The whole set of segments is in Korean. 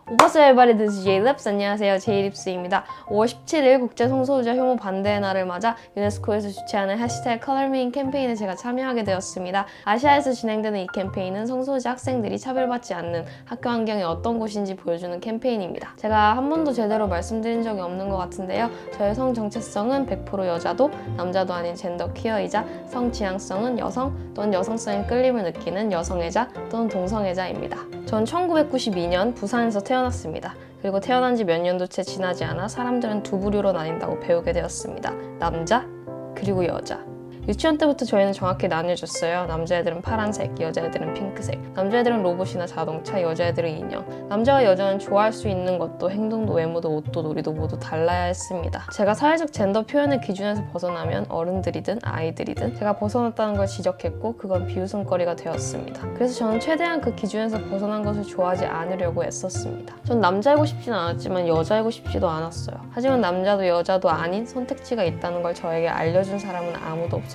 What's up everybody, this is J-Lips. 안녕하세요, J-Lips입니다. 5월 17일 국제 성소유자 혐오 반대의 날을 맞아 유네스코에서 주최하는 해시태그 컬러미인 캠페인에 제가 참여하게 되었습니다. 아시아에서 진행되는 이 캠페인은 성소유자 학생들이 차별받지 않는 학교 환경이 어떤 곳인지 보여주는 캠페인입니다. 제가 한 번도 제대로 말씀드린 적이 없는 것 같은데요. 저의 성 정체성은 100% 여자도 남자도 아닌 젠더 퀴어이자 성 지향성은 여성 또는 여성성에 끌림을 느끼는 여성애자 또는 동성애자입니다. 전 1992년 부산에서 태어났습니다. 그리고 태어난 지 몇 년도 채 지나지 않아 사람들은 두 부류로 나뉜다고 배우게 되었습니다. 남자, 그리고 여자. 유치원 때부터 저희는 정확히 나뉘어졌어요. 남자애들은 파란색, 여자애들은 핑크색. 남자애들은 로봇이나 자동차, 여자애들은 인형. 남자와 여자는 좋아할 수 있는 것도 행동도 외모도 옷도 놀이도 모두 달라야 했습니다. 제가 사회적 젠더 표현의 기준에서 벗어나면 어른들이든 아이들이든 제가 벗어났다는 걸 지적했고 그건 비웃음거리가 되었습니다. 그래서 저는 최대한 그 기준에서 벗어난 것을 좋아하지 않으려고 애썼습니다. 전 남자이고 싶진 않았지만 여자이고 싶지도 않았어요. 하지만 남자도 여자도 아닌 선택지가 있다는 걸 저에게 알려준 사람은 아무도 없었습니다.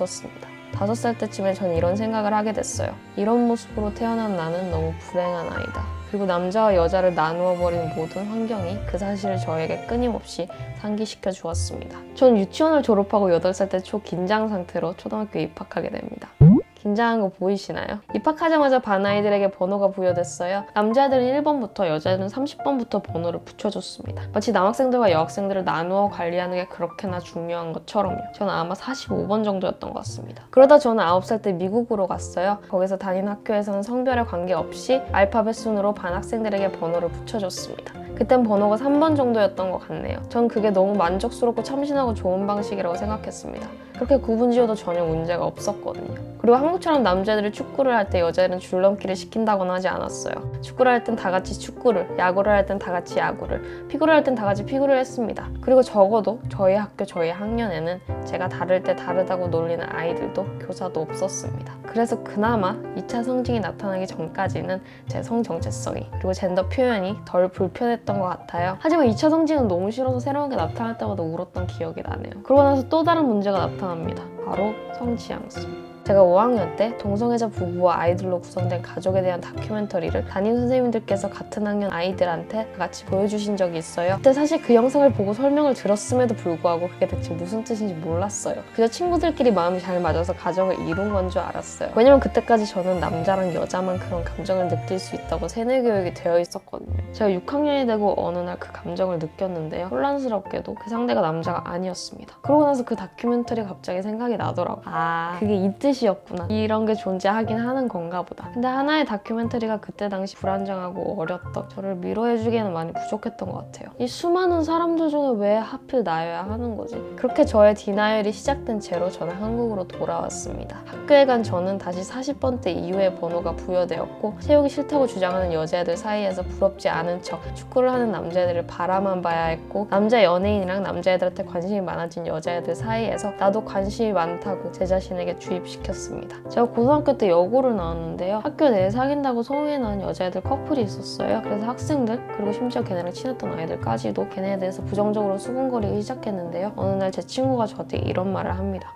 5살 때쯤에 전 이런 생각을 하게 됐어요. 이런 모습으로 태어난 나는 너무 불행한 아이다. 그리고 남자와 여자를 나누어 버린 모든 환경이 그 사실을 저에게 끊임없이 상기시켜 주었습니다. 전 유치원을 졸업하고 8살 때 초긴장 상태로 초등학교에 입학하게 됩니다. 긴장한 거 보이시나요? 입학하자마자 반 아이들에게 번호가 부여됐어요. 남자애들은 1번부터 여자애들은 30번부터 번호를 붙여줬습니다. 마치 남학생들과 여학생들을 나누어 관리하는 게 그렇게나 중요한 것처럼요. 저는 아마 45번 정도였던 것 같습니다. 그러다 저는 9살 때 미국으로 갔어요. 거기서 다닌 학교에서는 성별에 관계없이 알파벳 순으로 반 학생들에게 번호를 붙여줬습니다. 그땐 번호가 3번 정도였던 것 같네요. 전 그게 너무 만족스럽고 참신하고 좋은 방식이라고 생각했습니다. 그렇게 구분 지어도 전혀 문제가 없었거든요. 그리고 한국처럼 남자들이 축구를 할 때 여자애들은 줄넘기를 시킨다거나 하지 않았어요. 축구를 할 땐 다 같이 축구를, 야구를 할 땐 다 같이 야구를, 피구를 할 땐 다 같이 피구를 했습니다. 그리고 적어도 저희 학교, 저희 학년에는 제가 다를 때 다르다고 놀리는 아이들도 교사도 없었습니다. 그래서 그나마 2차 성징이 나타나기 전까지는 제 성 정체성이 그리고 젠더 표현이 덜 불편했던 것 같아요. 하지만 2차 성징은 너무 싫어서 새로운 게 나타날 때마다 울었던 기억이 나네요. 그러고 나서 또 다른 문제가 나타납니다. 바로 성지향성. 제가 5학년 때 동성애자 부부와 아이들로 구성된 가족에 대한 다큐멘터리를 담임 선생님들께서 같은 학년 아이들한테 같이 보여주신 적이 있어요. 그때 사실 그 영상을 보고 설명을 들었음에도 불구하고 그게 대체 무슨 뜻인지 몰랐어요. 그저 친구들끼리 마음이 잘 맞아서 가정을 이룬 건 줄 알았어요. 왜냐면 그때까지 저는 남자랑 여자만 그런 감정을 느낄 수 있다고 세뇌교육이 되어 있었거든요. 제가 6학년이 되고 어느 날 그 감정을 느꼈는데요. 혼란스럽게도 그 상대가 남자가 아니었습니다. 그러고 나서 그 다큐멘터리 갑자기 생각이 나더라고요. 아, 그게 이 뜻이었구나. 이런 게 존재하긴 하는 건가 보다. 근데 하나의 다큐멘터리가 그때 당시 불안정하고 어렸던 저를 위로해주기에는 많이 부족했던 것 같아요. 이 수많은 사람들 중에 왜 하필 나여야 하는 거지? 그렇게 저의 디나이얼이 시작된 채로 저는 한국으로 돌아왔습니다. 학교에 간 저는 다시 40번대 이후의 번호가 부여되었고 채우기 싫다고 주장하는 여자애들 사이에서 부럽지 않은 척 축구를 하는 남자애들을 바라만 봐야 했고 남자 연예인이랑 남자애들한테 관심이 많아진 여자애들 사이에서 나도 관심이 많다고 제 자신에게 주입시켰습니다. 제가 고등학교 때 여고를 나왔는데요. 학교 내에 사귄다고 소문이 나는 여자애들 커플이 있었어요. 그래서 학생들 그리고 심지어 걔네랑 친했던 아이들까지도 걔네에 대해서 부정적으로 수군거리기 시작했는데요. 어느 날 제 친구가 저한테 이런 말을 합니다.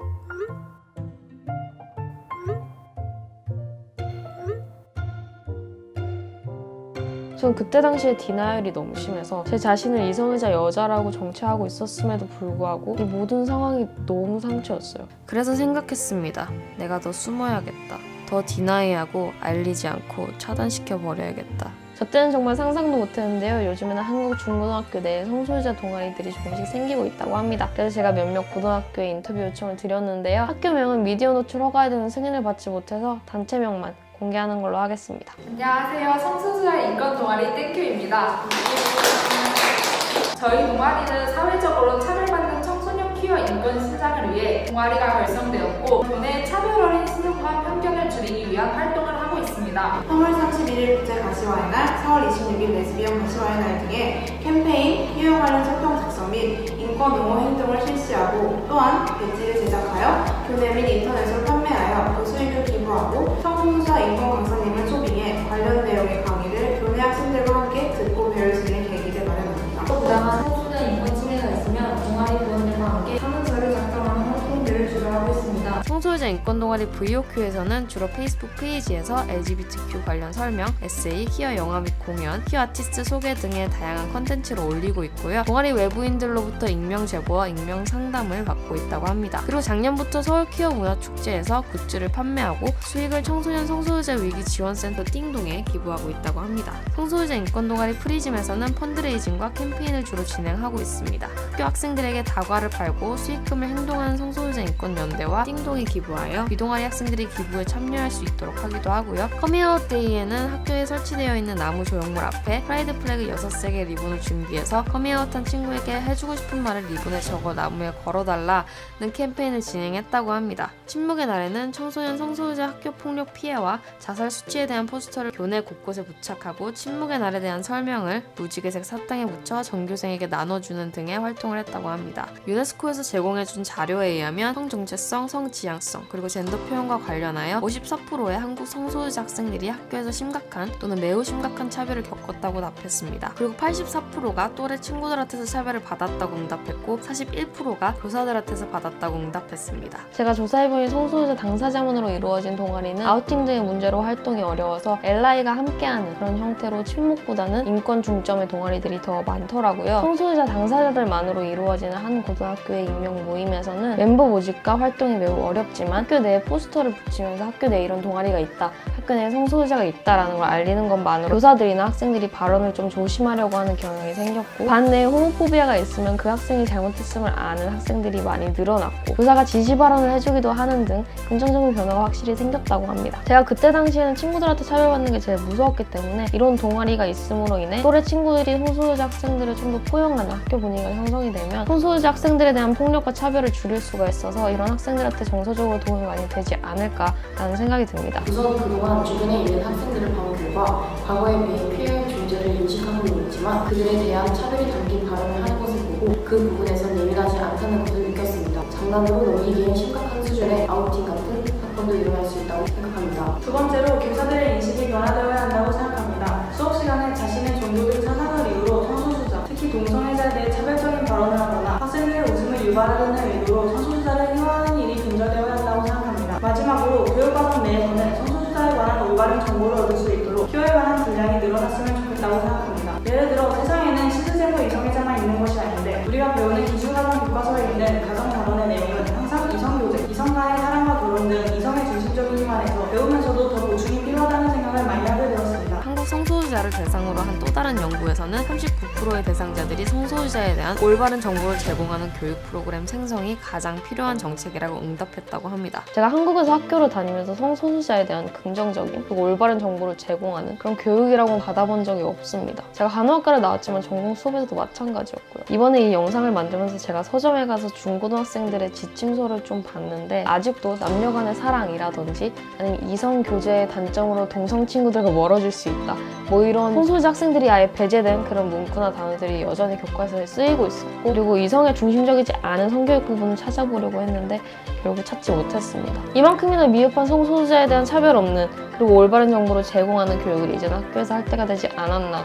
전 그때 당시에 디나이얼이 너무 심해서 제 자신을 이성애자 여자라고 정체하고 있었음에도 불구하고 이 모든 상황이 너무 상처였어요. 그래서 생각했습니다. 내가 더 숨어야겠다. 더 디나이하고 알리지 않고 차단시켜 버려야겠다. 저 때는 정말 상상도 못했는데요. 요즘에는 한국 중고등학교 내에 성소유자 동아리들이 조금씩 생기고 있다고 합니다. 그래서 제가 몇몇 고등학교에 인터뷰 요청을 드렸는데요. 학교명은 미디어 노출 허가에 대한 승인을 받지 못해서 단체명만 공개하는 걸로 하겠습니다. 안녕하세요. 성소수자 인권 동아리 땡큐입니다. 저희 동아리는 사회적으로 차별받는 청소년 퀴어 인권 신장을 위해 동아리가 결성되었고 교내 차별 어린 신용과 편견을 줄이기 위한 활동을 하고 있습니다. 3월 31일 국제 가시화의 날, 4월 26일 레즈비언 가시화의 날 등의 캠페인, 퀴어 관련 소통 작성 및 인권 옹호 행동을 실시하고 또한 배지를 제작하여 교내 및 인터넷으로 판매하여 그 수익을 기부하고 성소수자 인권 강사님을 초빙해 관련 내용의 강의를 교내 학생들과 함께 듣고 배울 수 있는 계기를 마련합니다. 또 부당한 성소수자 인권 침해가 있으면 동아리 부원들과 함께 사문서를 작성하는 활동들을 주로 하고 있습니다. 성소유자 성소유자 인권 동아리 VOQ에서는 주로 페이스북 페이지에서 LGBTQ 관련 설명, 에세이, 퀴어 영화 및 공연, 퀴어 아티스트 소개 등의 다양한 컨텐츠를 올리고 있고요. 동아리 외부인들로부터 익명 제보와 익명 상담을 받고 있다고 합니다. 그리고 작년부터 서울 퀴어 문화 축제에서 굿즈를 판매하고 수익을 청소년 성소유자 위기 지원센터 띵동에 기부하고 있다고 합니다. 성소유자 인권 동아리 프리즘에서는 펀드레이징과 캠페인을 주로 진행하고 있습니다. 학교 학생들에게 다과를 팔고 수익금을 행동하는 성소유자 인권 연대와 띵동이 기부하여 비동아리 학생들이 기부에 참여할 수 있도록 하기도 하고요. 커밍아웃 데이에는 학교에 설치되어 있는 나무 조형물 앞에 프라이드 플래그 6색의 리본을 준비해서 커밍아웃한 친구에게 해주고 싶은 말을 리본에 적어 나무에 걸어달라는 캠페인을 진행했다고 합니다. 침묵의 날에는 청소년 성소유자 학교 폭력 피해와 자살 수치에 대한 포스터를 교내 곳곳에 부착하고 침묵의 날에 대한 설명을 무지개색 사탕에 묻혀 전교생에게 나눠주는 등의 활동을 했다고 합니다. 유네스코에서 제공해준 자료에 의하면 성정체성, 성지향성, 그리고 젠더 표현과 관련하여 54%의 한국 성소유자 학생들이 학교에서 심각한 또는 매우 심각한 차별을 겪었다고 답했습니다. 그리고 84%가 또래 친구들한테서 차별을 받았다고 응답했고 41%가 교사들한테서 받았다고 응답했습니다. 제가 조사해보니 성소유자 당사자만으로 이루어진 동아리는 아우팅 등의 문제로 활동이 어려워서 LI가 함께하는 그런 형태로 친목보다는 인권 중점의 동아리들이 더 많더라고요. 성소유자 당사자들만으로 이루어지는 한 고등학교의 익명 모임에서는 멤버 모집과 활동이 매우 어렵지만 학교 내에 포스터를 붙이면서 학교 내에 이런 동아리가 있다, 학교 내에 성소유자가 있다라는 걸 알리는 것만으로 교사들이나 학생들이 발언을 좀 조심하려고 하는 경향이 생겼고 반 내에 호모포비아가 있으면 그 학생이 잘못했음을 아는 학생들이 많이 늘어났고 교사가 지시 발언을 해주기도 하는 등 긍정적인 변화가 확실히 생겼다고 합니다. 제가 그때 당시에는 친구들한테 차별받는 게 제일 무서웠기 때문에 이런 동아리가 있음으로 인해 또래 친구들이 성소유자 학생들을 좀 더 포용하는 학교 분위기가 형성이 되면 성소유자 학생들에 대한 폭력과 차별을 줄일 수가 있어서 이런 학생들한테 정서적으로 도움이 많이 되지 않을까라는 생각이 듭니다. 우선 그동안 주변에 있는 학생들을 본 결과 과거에 비해 퀴어의 존재를 인식하고는 있지만 그들에 대한 차별이 담긴 발언을 하는 것을 보고 그 부분에선 예민하지 않다는 것을 느꼈습니다. 장난으로 넘기기엔 심각한 수준의 아우팅 같은 사건도 일어날 수 있다고 생각합니다. 두 번째로 교사들의 인식이 변화되어야 한다고 생각합니다. 수업 시간에 자신의 종교적 사상을 이유로 성소수자, 특히 동성애자에 대해 차별적인 발언을 하거나 학생들의 웃음을 유발하려는 의도로 성소수자를 혐오하는 일이 근절되어야 한다고 생각합니다. 마지막으로 교육과정 내에서는 성소수자에 관한 올바른 정보를 얻을 수 있도록 퀴어에 관한 분량이 늘어났으면 좋겠다고 생각합니다. 예를 들어 세상에는 시스제고 이성애자만 있는 것이 아닌데 우리가 배우는 기술가정 교과서에 있는 가정 단원의 내용은 항상 이성교제, 이성 간의 사랑과 결혼 등 이성에 중심적인 힘안에서 배우면서도 더 보충이 필요하다는 생각을 많이 하게 되었습니다. 한국 성소유자를 대상으로 한 또 다른 연구에서는 39%의 대상자들이 성소유자에 대한 올바른 정보를 제공하는 교육 프로그램 생성이 가장 필요한 정책이라고 응답했다고 합니다. 제가 한국에서 학교를 다니면서 성소유자에 대한 긍정적인 그리고 올바른 정보를 제공하는 그런 교육이라고는 받아본 적이 없습니다. 제가 간호학과를 나왔지만 전공 수업에서도 마찬가지였고요. 이번에 이 영상을 만들면서 제가 서점에 가서 중고등학생들의 지침서를 좀 봤는데 아직도 남녀 간의 사랑이라든지 아니면 이성 교제의 단점으로 동성 친구들과 멀어질 수 있다, 뭐 이런 성소유자 학생들이 아예 배제된 그런 문구나 단어들이 여전히 교과서에 쓰이고 있었고, 그리고 이성에 중심적이지 않은 성교육 부분을 찾아보려고 했는데 결국 찾지 못했습니다. 이만큼이나 미흡한 성소유자에 대한 차별 없는 그리고 올바른 정보를 제공하는 교육을 이제는 학교에서 할 때가 되지 않았나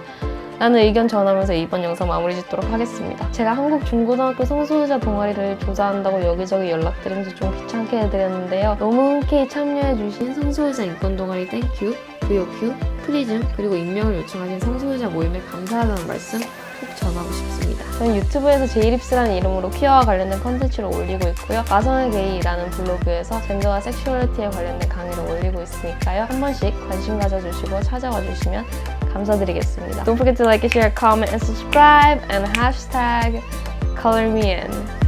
라는 의견 전하면서 이번 영상 마무리 짓도록 하겠습니다. 제가 한국 중고등학교 성소유자 동아리를 조사한다고 여기저기 연락드리면서 좀 귀찮게 해드렸는데요. 너무 흔쾌히 참여해주신 성소유자 인권 동아리 땡큐, VOQ, 프리즘, 그리고 익명을 요청하신 성소유자 모임에 감사하다는 말씀 꼭 전하고 싶습니다. 저는 유튜브에서 제이립스라는 이름으로 퀴어와 관련된 컨텐츠를 올리고 있고요. 마성의 게이라는 블로그에서 젠더와 섹슈얼리티에 관련된 강의를 올리고 있으니까요. 한 번씩 관심 가져주시고 찾아와 주시면 감사드리겠습니다. Don't forget to like, share, comment, and subscribe, and hashtag color me in.